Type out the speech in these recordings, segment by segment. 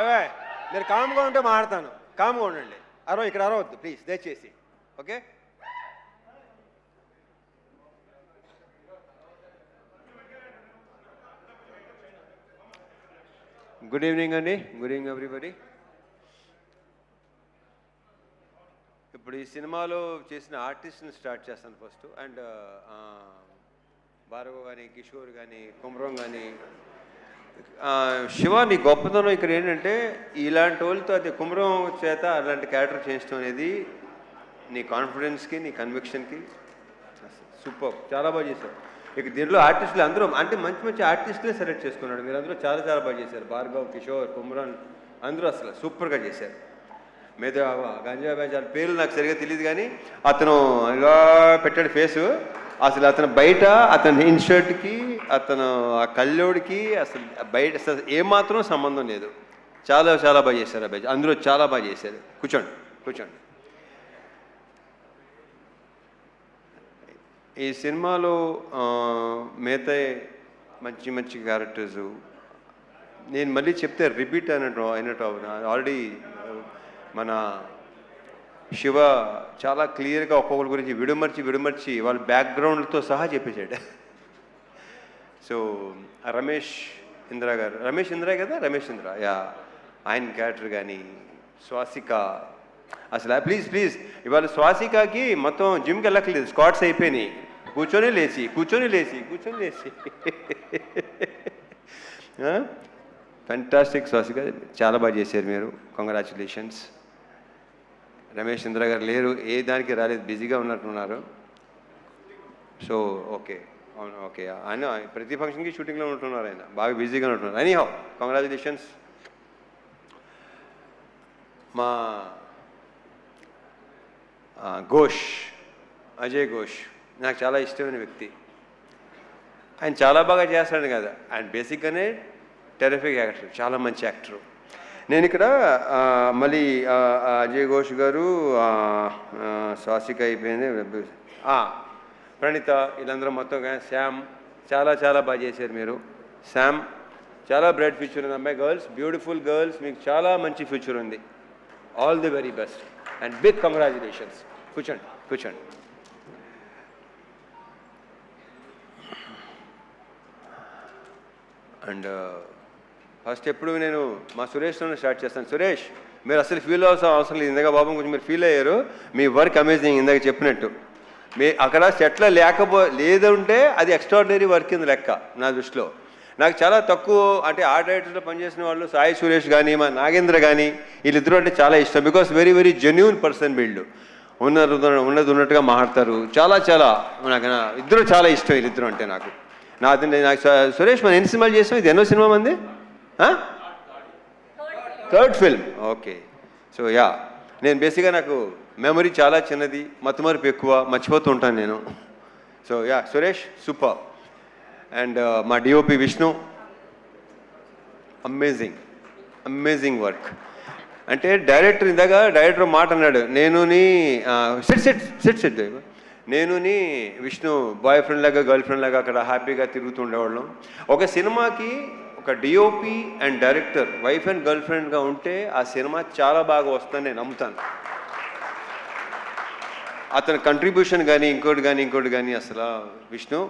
అవే మీరు కామ్గా ఉంటే మాట్లాడతాను. కామ్గా ఉండండి. ఇక్కడ అరవద్దు ప్లీజ్ దయచేసి. ఓకే. గుడ్ ఈవినింగ్ అండి. Good evening everybody. ఇప్పుడు ఈ సినిమాలో చేసిన ఆర్టిస్ట్ని స్టార్ట్ చేస్తాను ఫస్ట్. అండ్ భార్గవ్ కానీ, కిషోర్ కానీ, కుమ్రం కానీ, శివ నీ గొప్పతనం ఇక్కడ ఏంటంటే ఇలాంటి వాళ్ళతో అది కుమ్రం చేత అలాంటి క్యారెక్టర్ చేయించడం అనేది నీ కాన్ఫిడెన్స్కి, నీ కన్విక్షన్కి సూపర్. చాలా బాగా చేశారు. ఇక దీంట్లో ఆర్టిస్టులు అందరూ అంటే మంచి మంచి ఆర్టిస్టులే సెలెక్ట్ చేసుకున్నాడు. మీరు అందరూ చాలా చాలా బాగా చేశారు. భార్గవ్, కిషోర్, కుమ్రాన్ అందరూ అసలు సూపర్గా చేశారు. మీద గంజా బేజాల పేర్లు నాకు సరిగ్గా తెలియదు కానీ అతను ఇలా పెట్టాడు ఫేసు. అసలు అతను బయట అతని ఇన్షర్ట్కి అతను ఆ కళ్ళోడికి అసలు బయట అసలు ఏమాత్రం సంబంధం లేదు. చాలా చాలా బాగా చేశారు అబ్బాయి. అందరూ చాలా బాగా చేశారు. కూర్చోండి కూర్చోండి. ఈ సినిమాలో మిగతా మంచి మంచి క్యారెక్టర్స్ నేను మళ్ళీ చెప్తే రిపీట్ అయినట్టు ఆల్రెడీ మన శివ చాలా క్లియర్గా ఒక్కొక్కరి గురించి విడమర్చి వాళ్ళ బ్యాక్గ్రౌండ్తో సహా చెప్పేశాడు. సో రమేష్ ఇంద్ర గారు, రమేష్ ఇంద్ర యా, ఆయన క్యారెక్టర్ కానీ, స్వాసిక అసలు ప్లీజ్ ఇవాళ స్వాసికకి మొత్తం జిమ్కి వెళ్ళక్కలేదు, స్క్వాట్స్ అయిపోయినాయి. కూర్చొని లేచి ఫెంటాస్టిక్. స్వాసిక చాలా బాగా చేశారు మీరు. కంగ్రాచులేషన్స్. రమేష్ ఇంద్ర గారు లేరు, ఏ దానికి రాలేదు, బిజీగా ఉన్నట్టున్నారు. సో ఓకే, అవును ఓకే. ఆయన ప్రతి ఫంక్షన్కి షూటింగ్లో ఉంటున్నారు, ఆయన బాగా బిజీగా ఉంటున్నారు. Anyhow congratulations. మా అజయ్ ఘోష్ నాకు చాలా ఇష్టమైన వ్యక్తి. ఆయన చాలా బాగా చేస్తాడు కదా, ఆయన బేసిక్గానే టెరిఫిక్ యాక్టర్, చాలా మంచి యాక్టరు. నేను ఇక్కడ మళ్ళీ అజయ్ ఘోష్ గారు, స్వాసిక అయిపోయింది, ప్రణీత, వీళ్ళందరూ మొత్తం శ్యామ్ చాలా చాలా బాగా చేశారు మీరు. శ్యామ్ చాలా బ్రైట్ ఫ్యూచర్ ఉంది అమ్మాయి. గర్ల్స్, బ్యూటిఫుల్ గర్ల్స్, మీకు చాలా మంచి ఫ్యూచర్ ఉంది. All the very best and big congratulations. కూర్చోండి. అండ్ ఫస్ట్ ఎప్పుడు నేను మా సురేష్తో స్టార్ట్ చేస్తాను. సురేష్, మీరు అసలు ఫీల్ అవ్వాల్సిన అవసరం లేదు. ఇందాక బాబు కొంచెం మీరు ఫీల్ అయ్యారు. మీ వర్క్ అమేజింగ్. ఇందాక చెప్పినట్టు మీ అక్కడ సెట్లో లేదంటే అది ఎక్స్ట్రాడినరీ వర్క్ కింద లెక్క నా దృష్టిలో. నాకు చాలా తక్కువ అంటే ఆ డైరెక్టర్లో పనిచేసిన వాళ్ళు సాయి సురేష్ కానీ, మా నాగేంద్ర కానీ, వీళ్ళిద్దరూ అంటే చాలా ఇష్టం. Because very very genuine person వీళ్ళు. ఉన్నట్టుగా మాట్లాడతారు. చాలా చాలా నాకు ఇద్దరు చాలా ఇష్టం. వీళ్ళిద్దరు అంటే నాకు సురేష్ మనం ఎన్ని సినిమాలు చేస్తాం? ఇది ఎన్నో సినిమా మంది? Third film. Okay. So yeah, నేను బేసిక్గా నాకు మెమరీ చాలా చిన్నది, మతిమరుపు ఎక్కువ, మర్చిపోతూ ఉంటాను నేను. So yeah, Suresh super. And మా డిఓపి విష్ణు, అమేజింగ్ వర్క్. అంటే డైరెక్టర్ మాట అన్నాడు, నేనుని విష్ణు బాయ్ ఫ్రెండ్ లాగా గర్ల్ ఫ్రెండ్ లాగా అక్కడ హ్యాపీగా తిరుగుతూ ఉండేవాళ్ళం. ఒక సినిమాకి ఒక DOP and director wife and girl ఫ్రెండ్గా ఉంటే ఆ సినిమా చాలా బాగా వస్తుందని నేను నమ్ముతాను. అతని కంట్రిబ్యూషన్ కానీ ఇంకోటి కానీ అసలు Vishnu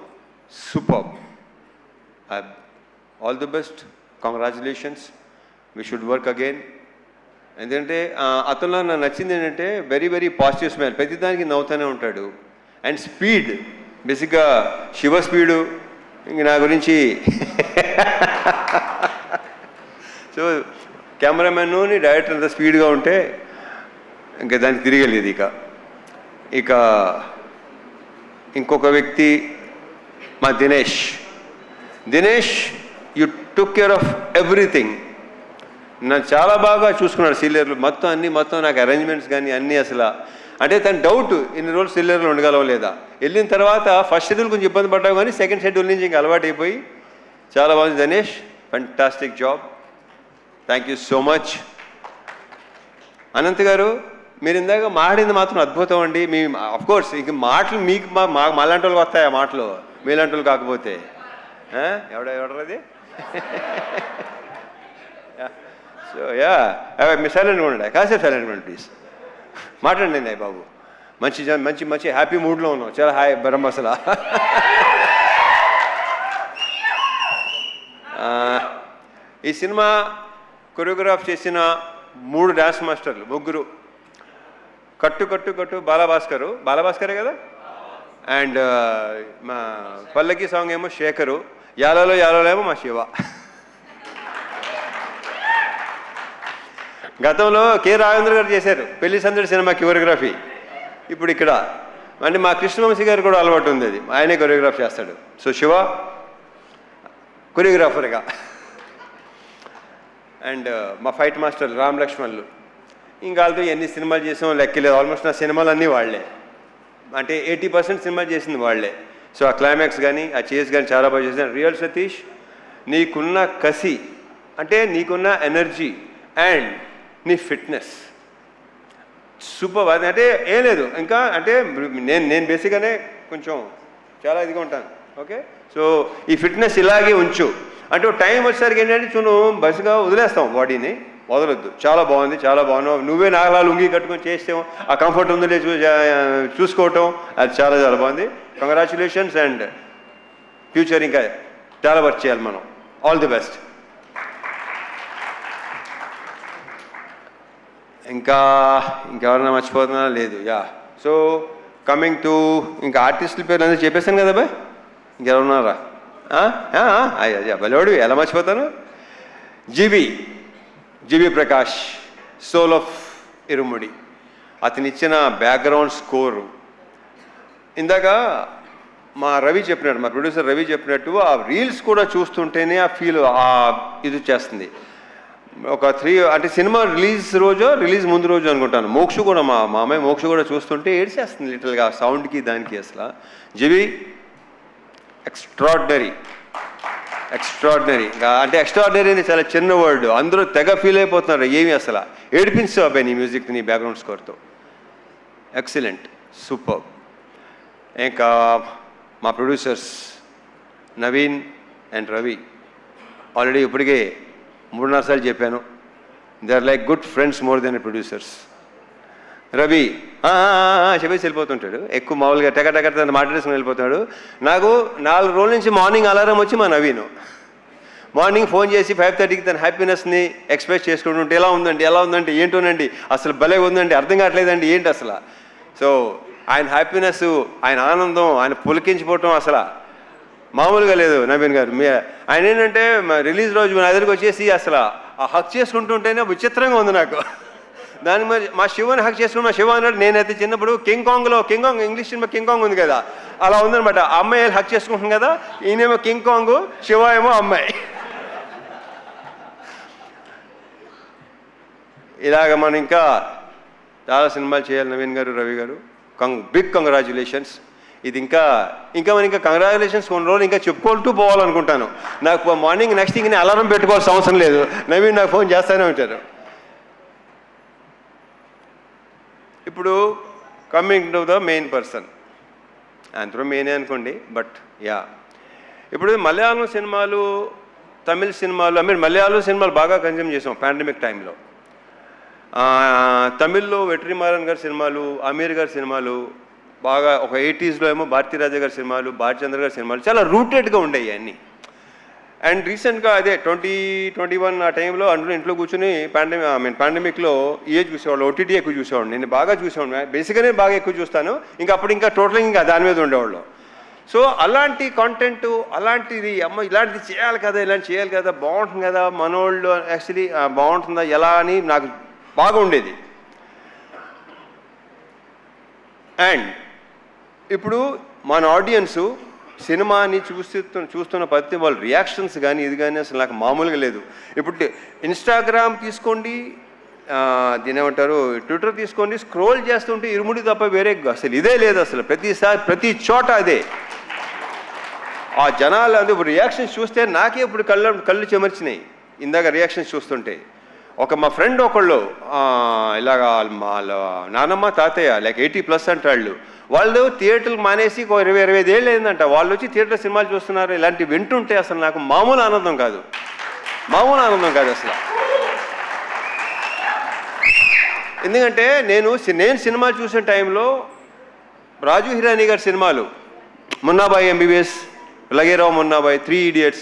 super. All the best, congratulations, we should work again. ఎందుకంటే అతనిలో నాకు నచ్చింది ఏంటంటే వెరీ వెరీ పాజిటివ్ స్మైల్, ప్రతిదానికి నవ్వుతూనే ఉంటాడు. అండ్ స్పీడ్, బేసిక్గా శివ స్పీడు ఇంక నా గురించి సో కెమెరామెన్ను డైరెక్టర్ అంత స్పీడ్గా ఉంటే ఇంకా దానికి తిరిగలేదు. ఇక ఇంకొక వ్యక్తి మా Dinesh, you took care of everything. నన్ను చాలా బాగా చూసుకున్నాడు సీనియర్లు మొత్తం నాకు అరేంజ్మెంట్స్ కానీ అన్నీ. అసలు అంటే తన డౌట్ ఇన్ని రోజులు సీనియర్లు ఉండగలవా లేదా. వెళ్ళిన తర్వాత ఫస్ట్ షెడ్యూల్ కొంచెం ఇబ్బంది పడ్డావు కానీ సెకండ్ షెడ్యూల్ నుంచి ఇంకా అలవాటు అయిపోయి చాలా బాగుంది. Dinesh, fantastic job. Thank you so much. Anant గారు, మీరు ఇందాక మాట్లాడింది మాత్రం అద్భుతం అండి. మీ అఫ్కోర్స్ ఇంక మాటలు మీకు మాలాంటి వాళ్ళకి వస్తాయి ఆ మాటలు, మీలాంటి వాళ్ళు కాకపోతే. ఎవడది? సో యా మీ సైలెంట్గా ఉండండి, కాసేపు సైలెంట్గా ఉండండి ప్లీజ్. మాట్లాడండి అయ్య బాబు, మంచి మంచి మంచి హ్యాపీ మూడ్లో ఉన్నాం, చాలా హాయ్ బరం అసలు. ఈ సినిమా కొరియోగ్రాఫ్ చేసిన 3 డ్యాన్స్ మాస్టర్లు, ముగ్గురు. కట్టు కట్టు కట్టు బాలభాస్కరే కదా, అండ్ మా పల్లకి సాంగ్ ఏమో శేఖరు, యాలలో ఏమో మా శివ. గతంలో కె రాఘవేంద్ర గారు చేశారు పెళ్లి సందడి సినిమా కొరియోగ్రఫీ. ఇప్పుడు ఇక్కడ అంటే మా కృష్ణవంశీ గారు కూడా అలవాటు ఉంది, అది ఆయనే కొరియోగ్రాఫ్ చేస్తాడు. సో శివ కొరియోగ్రాఫర్గా, అండ్ మా ఫైట్ మాస్టర్ రామ్ లక్ష్మణ్లు. ఇంకా వాళ్ళతో ఎన్ని సినిమాలు చేసామో లెక్కలేదు. ఆల్మోస్ట్ నా సినిమాలు అన్నీ వాళ్లే, అంటే 80% సినిమా చేసింది వాళ్లే. సో ఆ క్లైమాక్స్ కానీ ఆ చేస్ కానీ చాలా బాగా చేసిన. రియల్ సతీష్, నీకున్న కసి, అంటే నీకున్న ఎనర్జీ అండ్ నీ ఫిట్నెస్ సూపర్. అది అంటే ఏం లేదు ఇంకా, అంటే నేను బేసిక్గానే కొంచెం చాలా ఇదిగా ఉంటాను. ఓకే, సో ఈ ఫిట్నెస్ ఇలాగే ఉంచు. అంటే టైం వచ్చేసరికి ఏంటంటే చూను బస్సుగా వదిలేస్తాం, బాడీని వదలొద్దు. చాలా బాగుంది, చాలా బాగున్నావు. నువ్వే నాగలా లుంగి కట్టుకొని చేస్తాం, ఆ కంఫర్ట్ ఉందో చూసుకోవటం, అది చాలా చాలా బాగుంది. కంగ్రాచులేషన్స్, అండ్ ఫ్యూచర్ ఇంకా చాలా వర్క్ చేయాలి మనం. All the best. ఇంకెవరన్నా మర్చిపోతున్నా లేదు. యా, సో కమింగ్ టు ఇంకా ఆర్టిస్టుల పేర్లు అందరూ చెప్పేశాను కదా బాయ్, ఇంకెవరున్నారా? అయ్యా బలోడివి, ఎలా మర్చిపోతాను. జీవి ప్రకాష్, సోల్ ఆఫ్ ఇరుముడి, అతను ఇచ్చిన బ్యాక్గ్రౌండ్ స్కోరు. ఇందాక మా రవి చెప్పినట్టు, మా ప్రొడ్యూసర్ రవి చెప్పినట్టు, ఆ రీల్స్ కూడా చూస్తుంటేనే ఆ ఫీల్ ఇది చేస్తుంది. ఒక 3 అంటే సినిమా రిలీజ్ ముందు రోజు అనుకుంటాను, మోక్ష కూడా మా అమ్మాయి మోక్ష కూడా చూస్తుంటే ఏడ్చేస్తుంది లిటిల్గా, సౌండ్కి దానికి. అసలు జీవి ఎక్స్ట్రాడినరీ అంటే ఎక్స్ట్రాడినరీ అని చాలా చిన్న వర్డ్, అందరూ తెగ ఫీల్ అయిపోతున్నారు. ఏమి అసలు ఏడిపించావు అబ్బాయి నీ మ్యూజిక్, నీ బ్యాక్గ్రౌండ్ స్కోర్తో. Excellent, super. ఇంకా మా producers Naveen and Ravi, already ఇప్పటికే 3-4 సార్లు చెప్పాను, they are like good friends more than producers. Ravi చెప్పేసి వెళ్ళిపోతుంటాడు, ఎక్కువ మామూలుగా టెక మాట్లాడేసుకుని వెళ్ళిపోతాడు. నాకు 4 రోజుల నుంచి మార్నింగ్ అలారం వచ్చి మా నవీను మార్నింగ్ ఫోన్ చేసి 5:30కి తన హ్యాపీనెస్ని ఎక్స్ప్రెస్ చేసుకుంటుంటే, ఎలా ఉందండి ఏంటోనండి, అసలు భలే ఉందండి, అర్థం కావట్లేదండి ఏంటి అసలు. సో ఆయన హ్యాపీనెస్, ఆయన ఆనందం, ఆయన పులికించిపోవటం అసలు మామూలుగా లేదు. నవీన్ గారు ఆయన ఏంటంటే రిలీజ్ రోజు నా దగ్గరికి వచ్చేసి అసలు ఆ హక్ చేసుకుంటుంటేనే విచిత్రంగా ఉంది నాకు. దాని మరి మా శివని హక్ చేసుకుని, మా శివ అన్నాడు, నేనైతే చిన్నప్పుడు king Kong English cinema king Kong ఉంది కదా, అలా ఉందనమాట. ఆ అమ్మాయి హక్ చేసుకుంటుంది కదా, ఈయనేమో కింగ్ కాంగ్, శివ ఏమో అమ్మాయి. ఇలాగ మనం ఇంకా చాలా సినిమాలు చేయాలి నవీన్ గారు, రవి గారు. Big congratulations. ఇది ఇంకా మనం కంగ్రాచులేషన్స్ కొన్ని రోజులు ఇంకా చెప్పుకుంటూ పోవాలనుకుంటాను. నాకు మార్నింగ్ నెక్స్ట్ థింగ్ అలారం పెట్టుకోవాల్సిన అవసరం లేదు, నవీన్ నాకు ఫోన్ చేస్తూనే ఉంటారు. ఇప్పుడు coming to the main person, అందరూ మెయినే అనుకోండి, బట్ యా, ఇప్పుడు మలయాళం సినిమాలు, తమిళ సినిమాలు, మలయాళం సినిమాలు బాగా కన్జ్యూమ్ చేసాం పాండమిక్ టైంలో. తమిళ్లో వెట్రిమారన్ గారి సినిమాలు, అమీర్ గారి సినిమాలు బాగా, ఒక 80sలో ఏమో భారతీరాజా గారి సినిమాలు, భారచంద్ర గారి సినిమాలు చాలా రూటెడ్గా ఉండేవి అన్నీ. అండ్ రీసెంట్గా అదే 2021 ఆ టైంలో అందులో ఇంట్లో కూర్చొని పాండమిక్లో చూసేవాళ్ళు, ఓటీటీ ఎక్కువ చూసేవాడు. నేను బాగా చూసేవాడు, బేసిక్గానే బాగా ఎక్కువ చూస్తాను. ఇంకా టోటల్ ఇంకా దాని మీద ఉండేవాళ్ళు. సో అలాంటి కాంటెంట్, అలాంటిది ఇలాంటిది చేయాలి కదా, బాగుంటుంది కదా, మనోళ్ళు యాక్చువల్లీ బాగుంటుందా ఎలా అని నాకు బాగా ఉండేది. అండ్ ఇప్పుడు మన ఆడియన్సు సినిమాని చూస్తున్న ప్రతి వాళ్ళ రియాక్షన్స్ కానీ ఇది కానీ అసలు నాకు మామూలుగా లేదు. ఇప్పుడు ఇన్స్టాగ్రామ్ తీసుకోండి, దీని ఏమంటారు, ట్విట్టర్ తీసుకోండి, స్క్రోల్ చేస్తుంటే ఇరుముడి తప్ప వేరే అసలు ఇదే లేదు. అసలు ప్రతి చోట అదే. ఆ జనాలు అది రియాక్షన్స్ చూస్తే నాకే ఇప్పుడు కళ్ళు చెమర్చినాయి ఇందాక రియాక్షన్స్ చూస్తుంటే. మా ఫ్రెండ్ ఒకళ్ళు ఇలాగా వాళ్ళ నానమ్మ తాతయ్య లైక్ 80+ అంటాళ్ళు, వాళ్ళు థియేటర్లు మానేసి 20-25 ఏళ్ళు అయిందంట, వాళ్ళు వచ్చి థియేటర్ సినిమాలు చూస్తున్నారు. ఇలాంటివి వింటుంటే అసలు నాకు మామూలు ఆనందం కాదు అసలు. ఎందుకంటే నేను సినిమా చూసిన టైంలో రాజు హిరానీ గారి సినిమాలు మున్నాబాయి ఎంబీబీఎస్, లగేరావు మున్నాబాయి, 3 Idiots,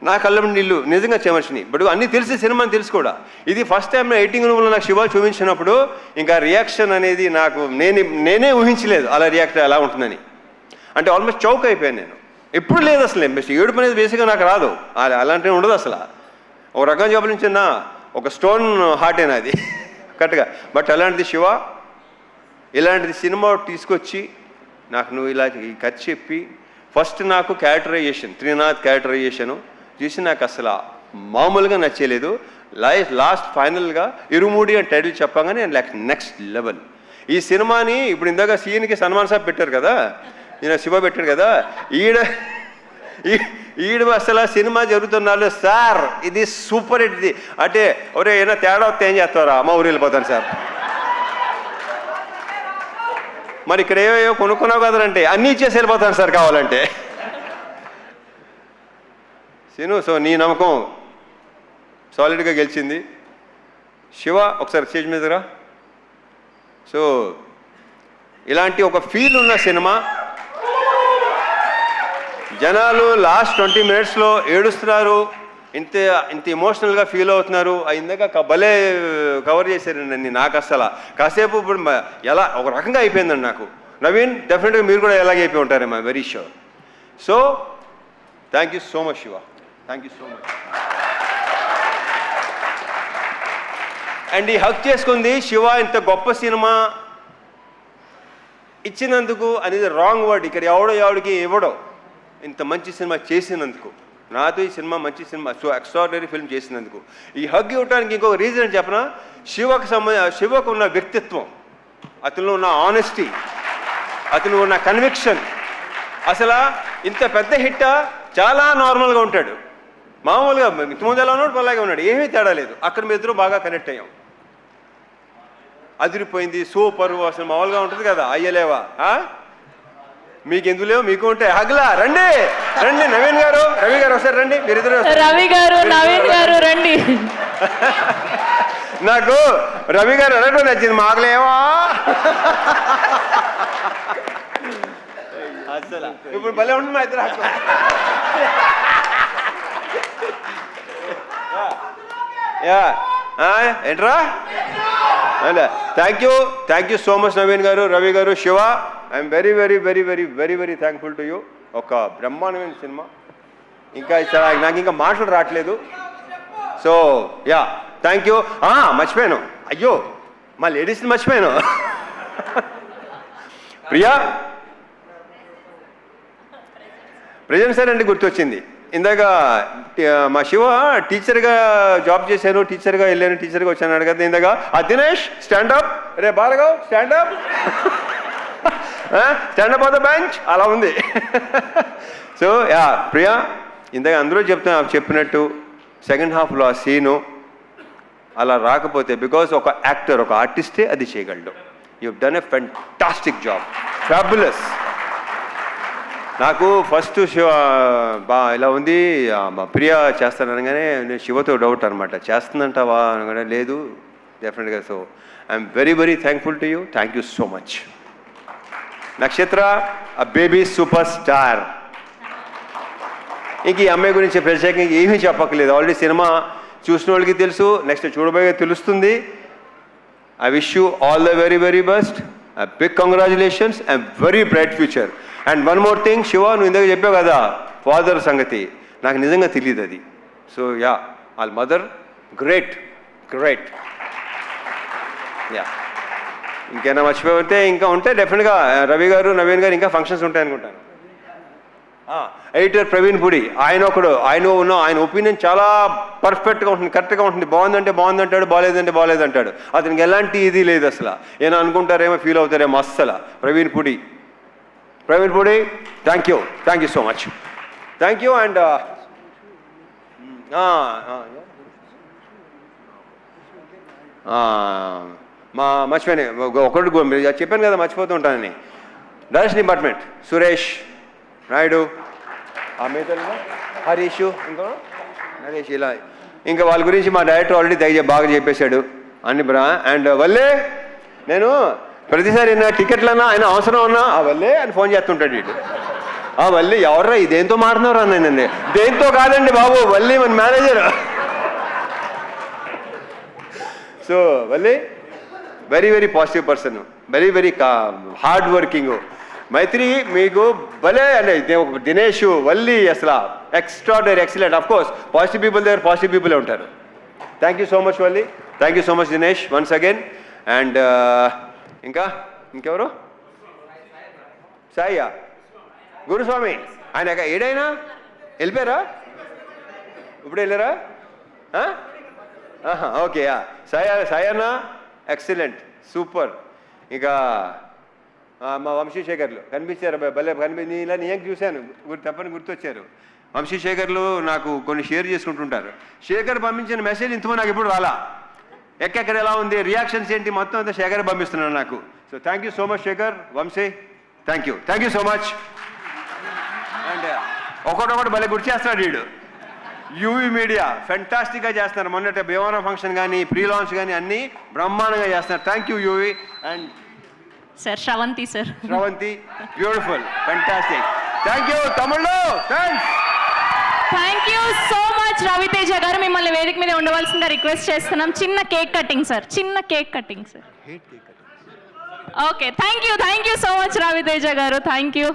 నా కళ్ళ నీళ్ళు నిజంగా చెమర్చిని. బట్ అన్నీ తెలిసి సినిమాని తెలుసు కూడా. ఇది ఫస్ట్ టైం ఎడిటింగ్ రూమ్లో నాకు శివ చూపించినప్పుడు ఇంకా రియాక్షన్ అనేది నాకు నేనే ఊహించలేదు అలా రియాక్ట్ ఎలా ఉంటుందని. అంటే ఆల్మోస్ట్ చౌక్ అయిపోయాను నేను. ఎప్పుడు లేదు అసలు ఏడుపు అనేది బేసిక్గా నాకు రాదు, అలాంటివి ఉండదు అసలు. ఒక రకం చెప్పాలించిన ఒక స్టోన్ హార్టేనా అది కరెక్ట్గా. బట్ అలాంటిది శివ ఇలాంటిది సినిమా తీసుకొచ్చి నాకు నువ్వు ఇలా ఈ కథ చెప్పి ఫస్ట్ నాకు క్యారెక్టరైజేషన్, త్రినాథ్ క్యారెక్టరైజేషను చూసి నాకు అసలు మామూలుగా నచ్చలేదు. లాస్ట్ ఫైనల్గా ఇరుమూడి అని టైటిల్ చెప్పగానే నెక్స్ట్ లెవెల్. ఈ సినిమాని ఇప్పుడు ఇందాక సీన్కి సన్మాన్ సాబ్ పెట్టారు కదా, ఈయన శివ పెట్టాడు కదా, ఈడు అసలు సినిమా జరుగుతున్నాడు సార్ ఇది సూపర్ హిట్ ఇది అంటే ఒరే ఏమైనా తేడా వస్తే ఏం చేస్తారా, అమ్మ ఊరు వెళ్ళిపోతాను సార్. మరి ఇక్కడ ఏవో కొనుక్కున్నావు కదంటే అన్నీ ఇచ్చేసి వెళ్ళిపోతాను సార్ కావాలంటే. సీను సో నీ నమ్మకం సాలిడ్గా గెలిచింది. శివ ఒకసారి స్టేజ్ మీద రా. సో ఇలాంటి ఒక ఫీల్ ఉన్న సినిమా, జనాలు లాస్ట్ 20 minutesలో ఏడుస్తున్నారు, ఇంత ఎమోషనల్గా ఫీల్ అవుతున్నారు. ఇందాక భలే కవర్ చేశారండి. నాకు అసలు కాసేపు ఇప్పుడు ఎలా ఒక రకంగా అయిపోయిందండి నాకు. నవీన్ డెఫినెట్గా మీరు కూడా ఎలాగే అయిపోయి ఉంటారేమో, very sure. So thank you so much Shiva, thank you so much. And ఈ హక్ చేసుకుంది శివ ఇంత గొప్ప సినిమా ఇచ్చినందుకు అనేది రాంగ్ వర్డ్. ఇక్కడ ఎవడికి ఇవ్వడం, ఇంత మంచి సినిమా చేసినందుకు, నాతో ఈ సినిమా మంచి సినిమా సో ఎక్స్ట్రాడినరీ ఫిల్మ్ చేసినందుకు. ఈ హగ్ ఇవ్వడానికి ఇంకొక రీజన్ చెప్పనా, శివకు ఉన్న వ్యక్తిత్వం, అతనిలో ఉన్న ఆనెస్టీ, అతను ఉన్న కన్విక్షన్. అసలు ఇంత పెద్ద హిట్ చాలా నార్మల్గా ఉంటాడు, మామూలుగా ఇంతకుముందు ఎలా ఉన్నాడు అలాగే ఉన్నాడు, ఏమీ తేడా లేదు. అక్కడ మీ ఇద్దరు బాగా కనెక్ట్ అయ్యాం, అదిరిపోయింది, సూపర్. అసలు మామూలుగా ఉంటుంది కదా, అయ్యలేవా మీకు ఎందుకు లేవు, మీకు ఉంటాయి. హగ్లా రండి రండి, నవీన్ గారు రవి గారు ఒకసారి రండి, మీరిద్దరు. రవి గారు నవీన్ గారు రండి. నాకు రవి గారు అడగడం నచ్చింది, మాకులేవా అసలు ఇప్పుడు భలే ఉంటుంది మా ఇద్దరు. ఏంట్రా thank you so much Naveen గారు, రవి గారు, Shiva. I'm very very very very very very thankful to you. ఒక బ్రహ్మాండమైన సినిమా, ఇంకా నాకు ఇంకా మాటలు రావట్లేదు. So yeah thank you. మర్చిపోయాను, అయ్యో మా లేడీస్ని మర్చిపోయాను. ప్రియా ప్రజెంట్ సార్ అంటే గుర్తొచ్చింది. ఇందాక మా శివ టీచర్గా జాబ్ చేశాను, టీచర్గా వెళ్ళాను, టీచర్గా వచ్చాను కదా ఇందాక. దినేష్ స్టాండప్, రే Bhargav stand up, stand up on the bench అలా ఉంది. సో యా ప్రియా, ఇందాక అందరూ చెప్పినట్టు సెకండ్ హాఫ్లో ఆ సీను అలా రాకపోతే, బికాజ్ ఒక యాక్టర్, ఒక ఆర్టిస్టే అది చేయగలడు. You done a fantastic job, fabulous. నాకు ఫస్ట్ శివ ఇలా ఉంది, మా ప్రియా చేస్తాననగానే నేను శివతో డౌట్ అనమాట, చేస్తుందంటావా అనగానే లేదు డెఫినెట్గా. So I'm very very thankful to you, thank you so much. నక్షత్ర ఆ బేబీ సూపర్ స్టార్. ఇంక ఈ అమ్మాయి గురించి ప్రత్యేకంగా ఏమీ చెప్పక్కర్లేదు, ఆల్రెడీ సినిమా చూసిన వాళ్ళకి తెలుసు, నెక్స్ట్ చూడబోయే తెలుస్తుంది. I wish you all the very very best, big congratulations and very bright future. And one more thing Shiva, నువ్వు ఇందాక చెప్పావు కదా ఫాదర్ సంగతి, నాకు నిజంగా తెలియదు అది. సో యా వాళ్ళ మదర్ గ్రేట్ గ్రేట్. యా ఇంకేనా మర్చిపోతే ఇంకా ఉంటే డెఫినెట్గా రవి గారు నవీన్ గారు ఇంకా ఫంక్షన్స్ ఉంటాయనుకుంటాను. ఎడిటర్ ప్రవీణ్ పుడి, ఆయన ఒపీనియన్ చాలా పర్ఫెక్ట్గా ఉంటుంది, కరెక్ట్గా ఉంటుంది. బాగుందంటే బాగుందంటాడు, బాగాలేదంటే బాగాలేదంటాడు. అతనికి ఎలాంటి ఇది లేదు అసలు. ఏమైనా అనుకుంటారేమో, ఫీల్ అవుతారేమో అస్సలు. Praveen Pudi thank you so much, thank you. And మర్చిపోయాను ఒకటి చెప్పాను కదా మర్చిపోతూ ఉంటానని. డైరెక్షన్ డిపార్ట్మెంట్ సురేష్ నాయుడు, హరీష్, ఇంకా నరేష్, ఇలా ఇంకా వాళ్ళ గురించి మా డైరెక్టర్ ఆల్రెడీ బాగా చెప్పేశాడు. అన్ని బ్రా అండ్ వల్లే నేను ప్రతిసారి నా టికెట్లన్నా ఆయన అవసరం ఉన్నా ఆ వల్లే అని ఫోన్ చేస్తుంటాడు వీడు. ఆ వల్లి ఎవర్రా ఇదేంతో మాట్లాడుతున్నారు అన్నానండి. దేంతో కాదండి బాబు, వల్లి మన manager. So Valli very very positive person, very very hard working. Mythri మీకు భలే అంటే దినేష్ వల్లి అసలు extraordinary excellent. Of course positive people దగ్గర పాజిటివ్ పీపులే ఉంటారు. Thank you so much Valli, thank you so much Dinesh once again. And ఇంకెవరు? సాయ్యా గురుస్వామి, ఆయన ఏడైనా వెళ్ళిపోయారా? ఇప్పుడు వెళ్ళారా? Okay Sayanna excellent super. ఇంకా మా వంశీశేఖర్లు కనిపించారు, భలే ఇలా నేను చూశాను, తప్పని గుర్తొచ్చారు. వంశీశేఖర్లు నాకు కొన్ని షేర్ చేసుకుంటుంటారు. శేఖర్ పంపించిన మెసేజ్ ఇంతమంది నాకు ఎప్పుడు రాలా, ఎక్కడెక్కడ ఎలా ఉంది, రియాక్షన్స్ ఏంటి, మొత్తం అంతా శేఖర్ పంపిస్తున్నాను నాకు. So thank you so much Shekhar, Vamsi, thank you so much. And ఒకటొకటి భలే గుర్తు చేస్తున్నాడు వీడు. యూవీ మీడియా ఫెంటాస్టిక్గా చేస్తున్నారు. మొన్నటి భీమవరం ఫంక్షన్ కానీ ప్రీ లాంచ్ కానీ అన్నీ బ్రహ్మాండంగా చేస్తున్నారు. Thank you UV. And sir Sravanthi sir, Sravanthi beautiful fantastic. Thank you తమిళ్లో, thanks. Thank you so much Raviteja గారు. మిమ్మల్ని వేదిక మీద ఉండవలసిందిగా రిక్వెస్ట్ చేస్తున్నాం. చిన్న కేక్ కటింగ్ సార్, చిన్న cake cutting sir. Okay, thank you so much Raviteja గారు, థ్యాంక్ యూ.